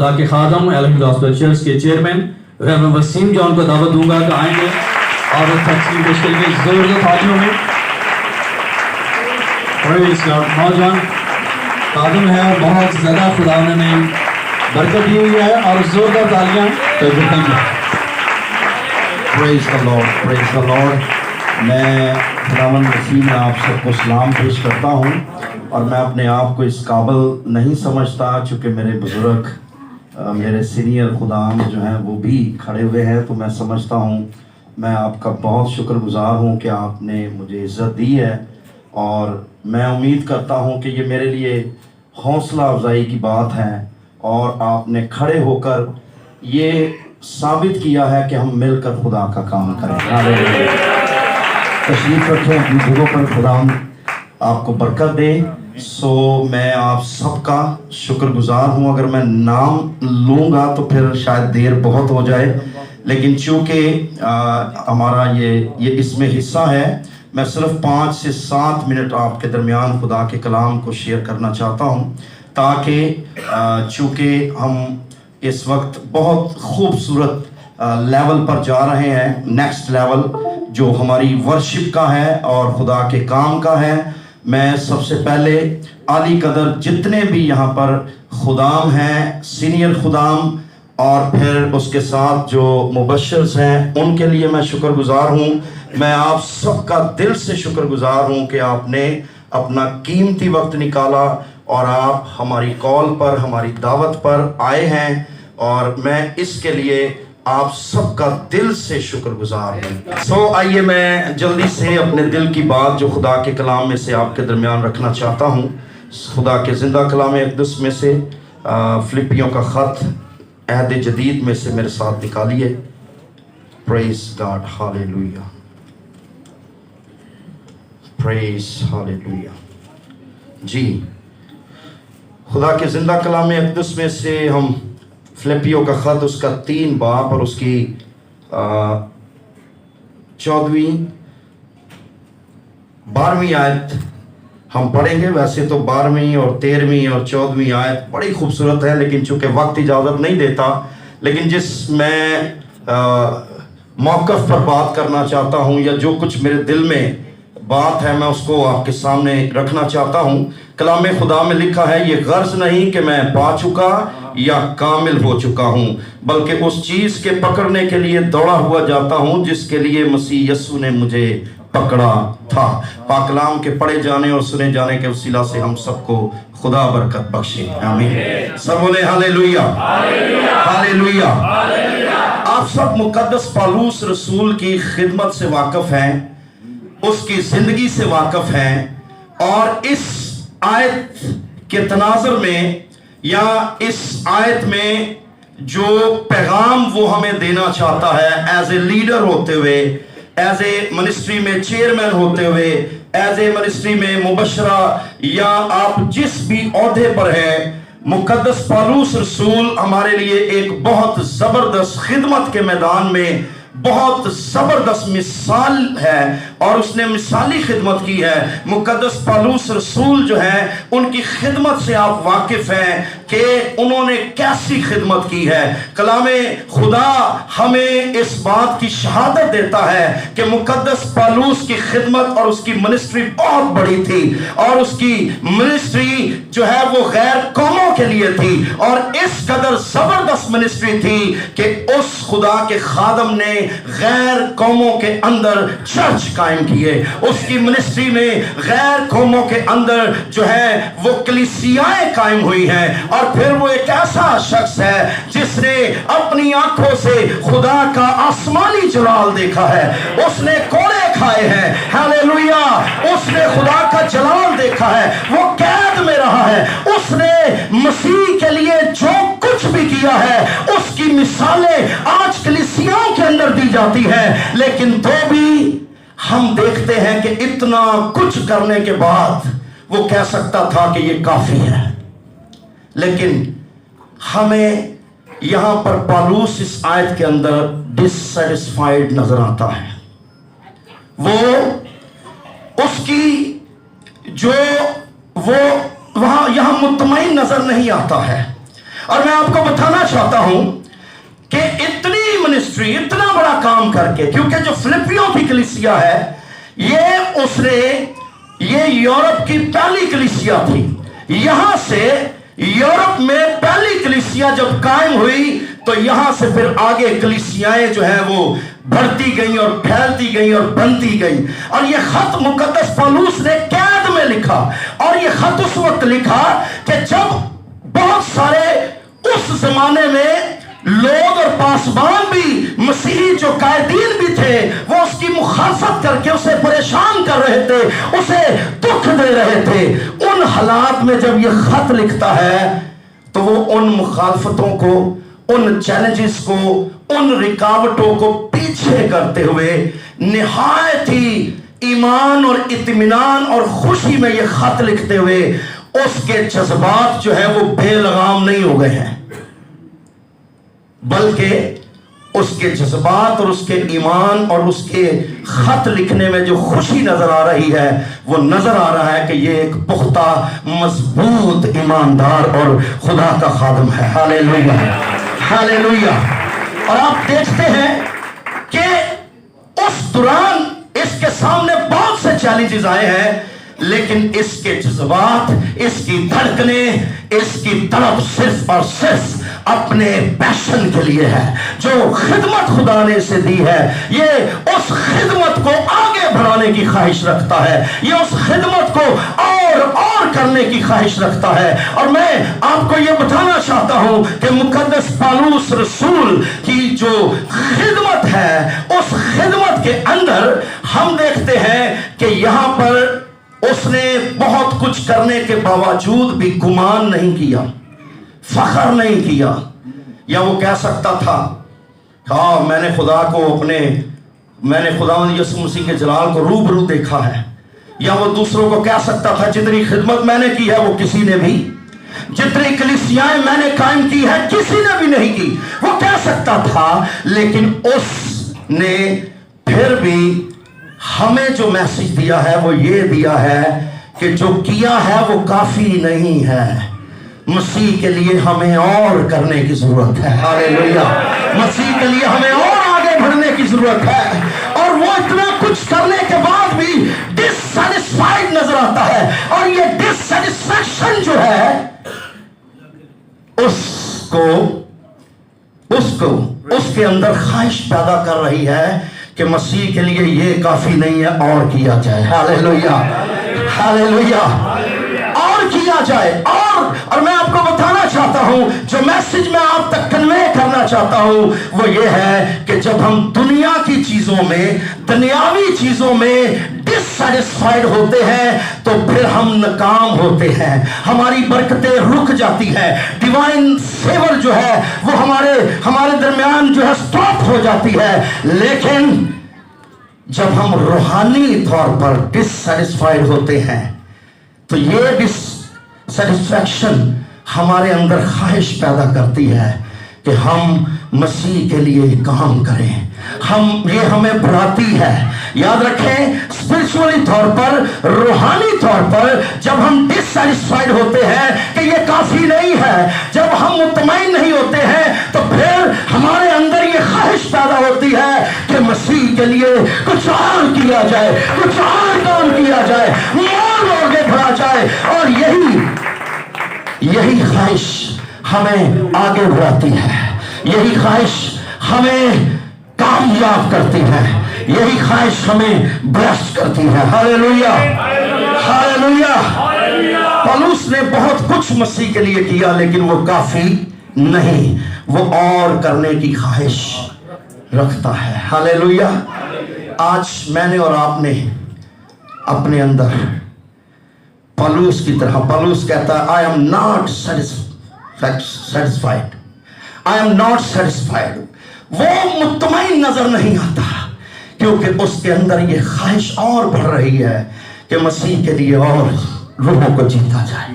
खुदा के खादम LM gospel church के चेयरमैन रेवरेंड वसीम जॉन को दावत दूंगा कि आएंगे और तकसीम पेश करेंगे जोरदार तालियों में। Praise God. नौजवान खादम है, बहुत ज़्यादा खुदा ने बरकत दी हुई है और जोरदार तालियां। Praise the Lord, praise the Lord. मैं खुदावंद मसीह में आप सबको सलाम पेश करता हूँ और मैं अपने आप को इस काबिल नहीं समझता, चूँकि मेरे बुज़ुर्ग मेरे सीनियर खुदाम जो हैं वो भी खड़े हुए हैं, तो मैं समझता हूँ मैं आपका बहुत शुक्रगुज़ार हूँ कि आपने मुझे इज़्ज़त दी है और मैं उम्मीद करता हूँ कि ये मेरे लिए हौसला अफजाई की बात है और आपने खड़े होकर ये साबित किया है कि हम मिलकर खुदा का काम करें। तशरीफ़ रखें अपनी जगहों पर, खुदा आपको बरकत दे। मैं आप सबका शुक्रगुज़ार हूँ। अगर मैं नाम लूँगा तो फिर शायद देर बहुत हो जाए, लेकिन चूँकि हमारा ये इसमें हिस्सा है, मैं सिर्फ 5 से 7 मिनट आपके दरमियान खुदा के कलाम को शेयर करना चाहता हूँ, ताकि चूँकि हम इस वक्त बहुत खूबसूरत लेवल पर जा रहे हैं, नेक्स्ट लेवल जो हमारी वर्शिप का है और खुदा के काम का है। मैं सबसे पहले आली कदर जितने भी यहाँ पर खुदाम हैं, सीनियर खुदाम और फिर उसके साथ जो मुबश्शिर्स हैं, उनके लिए मैं शुक्रगुज़ार हूँ। मैं आप सबका दिल से शुक्रगुज़ार हूँ कि आपने अपना कीमती वक्त निकाला और आप हमारी कॉल पर, हमारी दावत पर आए हैं और मैं इसके लिए आप सबका दिल से शुक्रगुज़ार हूँ। आइए मैं जल्दी से अपने दिल की बात जो खुदा के कलाम में से आपके दरमियान रखना चाहता हूँ। खुदा के ज़िंदा कलाम अक़दस में से फिलिपियों का ख़त अहद जदीद में से मेरे साथ निकालिए। Praise God, hallelujah, praise hallelujah. जी, खुदा के ज़िंदा कलाम अक़दस में से हम फिलिपियों का ख़त उसका 3 बाब और उसकी 12वीं आयत हम पढ़ेंगे। वैसे तो 12वीं और 13वीं और 14वीं आयत बड़ी खूबसूरत है, लेकिन चूँकि वक्त इजाज़त नहीं देता, लेकिन जिस मैं मौक़िफ़ पर बात करना चाहता हूँ या जो कुछ मेरे दिल में बात है मैं उसको आपके सामने रखना चाहता हूँ। कलाम खुदा में लिखा है, ये गर्ज नहीं कि मैं पा चुका या कामिल हो चुका हूँ, बल्कि उस चीज़ के पकड़ने के लिए दौड़ा हुआ जाता हूँ जिसके लिए मसीह यस्सु ने मुझे पकड़ा था। पाकलाम के पढ़े जाने और सुने जाने के वसीला से हम सबको खुदा बरकत बख्शे, आमीन। सब बोले हालेलुया, हालेलुया। आप सब मुकद्दस पौलुस रसूल की खिदमत से वाकिफ़ हैं, उसकी ज़िंदगी से वाकिफ़ हैं और इस आयत के तनाज़ुर में या इस आयत में जो पैगाम वो हमें देना चाहता है, एज ए लीडर होते हुए, एज ए मिनिस्ट्री में चेयरमैन होते हुए, एज ए मिनिस्ट्री में मुबशरा या आप जिस भी ओहदे पर हैं, मुकद्दस पौलुस रसूल हमारे लिए एक बहुत ज़बरदस्त खिदमत के मैदान में बहुत ज़बरदस्त मिसाल है और उसने मिसाली खिदमत की है। मुकद्दस पौलुस रसूल जो है, उनकी खिदमत से आप वाकिफ़ हैं कि उन्होंने कैसी खिदमत की है। कलामे खुदा हमें इस बात की शहादत देता है कि मुकद्दस पौलुस की खिदमत और उसकी मिनिस्ट्री बहुत बड़ी थी और उसकी मिनिस्ट्री जो है वो गैर कौमों के लिए थी और इस कदर ज़बरदस्त मिनिस्ट्री थी कि उस खुदा के खादम ने गैर कौमों के अंदर चर्च कायम किए। उसकी मिनिस्ट्री में गैर कौमों के अंदर जो है वो कलीसियाएं कायम हुई हैं और फिर वो एक ऐसा शख्स है जिसने अपनी आंखों से खुदा का आसमानी जलाल देखा है। उसने कोड़े खाए हैं, हालेलुया। उसने खुदा का जलाल देखा है, वो कैद में रहा है। उसने मसीह के लिए जो कुछ भी किया है उसकी मिसालें आज कलीसियाओं के अंदर दी जाती है, लेकिन तो भी हम देखते हैं कि इतना कुछ करने के बाद वो कह सकता था कि ये काफी है। लेकिन हमें यहां पर पौलुस इस आयत के अंदर डिससैटिस्फाइड नजर आता है। वो उसकी जो वो वहां यहां मुतमईन नजर नहीं आता है और मैं आपको बताना चाहता हूं कि इतनी मिनिस्ट्री, इतना बड़ा काम करके, क्योंकि जो फिलिपियों की कलीसिया है ये यूरोप की पहली कलीसिया थी। यहां से यूरोप में पहली कलीसिया जब कायम हुई तो यहां से फिर आगे कलीसियाएं जो है वो बढ़ती गई और फैलती गई और बनती गई। और ये खत मुकद्दस पौलुस ने कैद में लिखा, और ये खत उस वक्त लिखा कि जब बहुत सारे उस जमाने में लोग और पासबान भी, मसीही जो कायदीन भी थे, वो उसकी मुखालफत करके उसे परेशान कर रहे थे, उसे दुख दे रहे थे। उन हालात में जब ये खत लिखता है तो वो उन मुखालफतों को, उन चैलेंजेस को, उन रुकावटों को पीछे करते हुए निहायत ही ईमान और इत्मीनान और खुशी में ये खत लिखते हुए उसके जज्बात जो है वो बेलगाम नहीं हो गए हैं, बल्कि उसके जज्बात और उसके ईमान और उसके खत लिखने में जो खुशी नजर आ रही है वो नजर आ रहा है कि ये एक पुख्ता, मजबूत, ईमानदार और खुदा का खादम है। Hallelujah, hallelujah. और आप देखते हैं कि उस दौरान इसके सामने बहुत से चैलेंजेस आए हैं, लेकिन इसके जज्बात, इसकी धड़कने, इसकी तड़प सिर्फ और सिर्फ अपने पैशन के लिए है, जो खिदमत खुदा ने इसे दी है। ये उस खिदमत को आगे बढ़ाने की ख्वाहिश रखता है, ये उस खिदमत को और करने की ख्वाहिश रखता है। और मैं आपको ये बताना चाहता हूं कि मुकद्दस पौलुस रसूल की जो खिदमत है, उस खिदमत के अंदर हम देखते हैं कि यहां पर उसने बहुत कुछ करने के बावजूद भी गुमान नहीं किया, फख्र नहीं किया। या वो कह सकता था, हाँ मैंने खुदावंद यीशु मसीह के जलाल को रूबरू देखा है। या वो दूसरों को कह सकता था, जितनी खिदमत मैंने की है वो किसी ने भी, जितनी कलीसियाएं मैंने कायम की है किसी ने भी नहीं की, वो कह सकता था। लेकिन उसने फिर भी हमें जो मैसेज दिया है वो ये दिया है कि जो किया है वो काफी नहीं है, मसीह के लिए हमें और करने की जरूरत है। हालेलुया, मसीह के लिए हमें और आगे बढ़ने की जरूरत है। और वो इतना कुछ करने के बाद भी डिससैटिस्फाइड नजर आता है, और ये डिससैटिस्फैक्शन जो है उसके अंदर ख्वाहिश पैदा कर रही है कि मसीह के लिए ये काफी नहीं है, और किया जाए। हालेलुया, हालेलुया, और किया जाए। और मैं आपको बताना चाहता हूं, जो मैसेज मैं आप तक कन्वे करना चाहता हूं वो ये है कि जब हम दुनिया की चीजों में, दुनियावी चीजों में डिससैटिस्फाइड होते हैं तो फिर हम नाकाम होते हैं, हमारी बरकतें रुक जाती हैं, डिवाइन फेवर जो है वो हमारे दरमियान जो है स्टॉप हो जाती है। लेकिन जब हम रूहानी तौर पर डिससैटिस्फाइड होते हैं तो ये डिससैटिस्फैक्शन हमारे अंदर ख्वाहिश पैदा करती है कि हम मसीह के लिए काम करें, ये हमें बढ़ाती है। याद रखें, स्पिरिचुअली तौर पर, रूहानी तौर पर जब हम डिससैटिस्फाइड होते हैं कि ये काफी नहीं है, जब हम मुतमईन नहीं होते हैं तो फिर हमारे अंदर ये ख्वाहिश पैदा होती है कि मसीह के लिए कुछ और किया जाए, कुछ और काम किया जाए, और आगे बढ़ा जाए। और यही ख्वाहिश हमें आगे बढ़ाती है, यही ख्वाहिश हमें कामयाब करती है, यही ख्वाहिश हमें ब्लेस्ड करती है। Hallelujah, hallelujah. पौलुस ने बहुत कुछ मसीह के लिए किया, लेकिन वो काफी नहीं, वो और करने की ख्वाहिश रखता है। हालेलुया। आज मैंने और आपने अपने अंदर पौलुस की तरह, पौलुस कहता है I am not satisfied, I am not satisfied. वो मुतमईन नजर नहीं आता क्योंकि उसके अंदर ये ख्वाहिश और बढ़ रही है कि मसीह के लिए और रूहों को जीता जाए,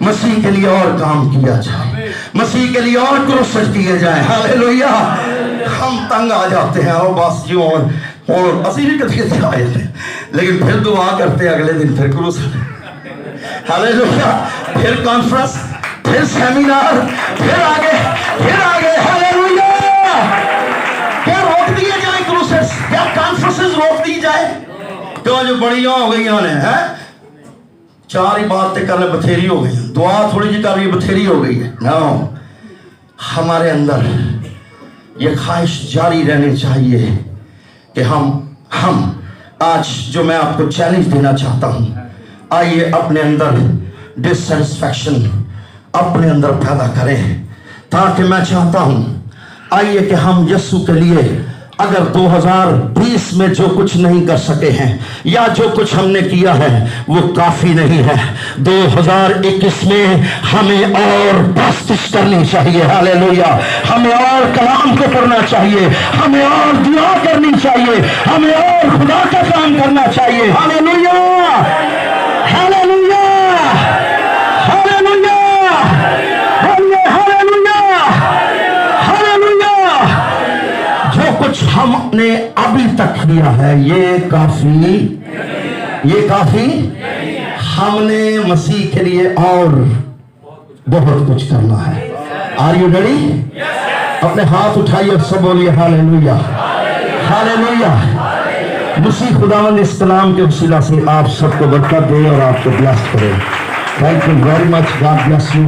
मसीह के लिए और काम किया जाए, मसीह के लिए और क्रूसेस किए जाए। हालेलुया। हम तंग आ जाते हैं और बस जो और असी भी कभी आए थे, लेकिन फिर दुआ करते अगले दिन फिर क्रूस, हालेलुया, फिर कॉन्फ्रेंस, फिर सेमिनार, फिर आगे, फिर आगे। हालेलुया। क्या रोक दिए जाए क्रूसेस? क्या कॉन्फ्रेंसेस रोक दी जाए? क्यों जो बड़ियां हो गई हैं? चार ही बातें कर ले बथेरी हो गई, दुआ थोड़ी जी कर रही बथेरी हो गई है। नो, हमारे अंदर ये ख्वाहिश जारी रहनी चाहिए कि हम आज जो मैं आपको चैलेंज देना चाहता हूं, आइए अपने अंदर डिससेटिस्फैक्शन अपने अंदर पैदा करें, ताकि मैं चाहता हूं आइए कि हम यीशु के लिए अगर 2020 में जो कुछ नहीं कर सके हैं या जो कुछ हमने किया है वो काफी नहीं है, 2021 में हमें और प्रस्तिश करनी चाहिए। हालेलुया। हमें और कलाम को पढ़ना चाहिए, हमें और दुआ करनी चाहिए, हमें और खुदा का काम करना चाहिए। Hallelujah, hallelujah, hallelujah, hallelujah, hallelujah. जो कुछ हमने अभी तक किया है ये काफी हमने मसीह के लिए और बहुत कुछ करना है। Are you ready? अपने हाथ उठाइए और सब बोलिए हालेलुया, हालेलुया। मसीह खुदावंद इस कलाम के वसीला से आप सबको बरकत दे और आपको ब्लेस करे। Thank you very much. God bless you.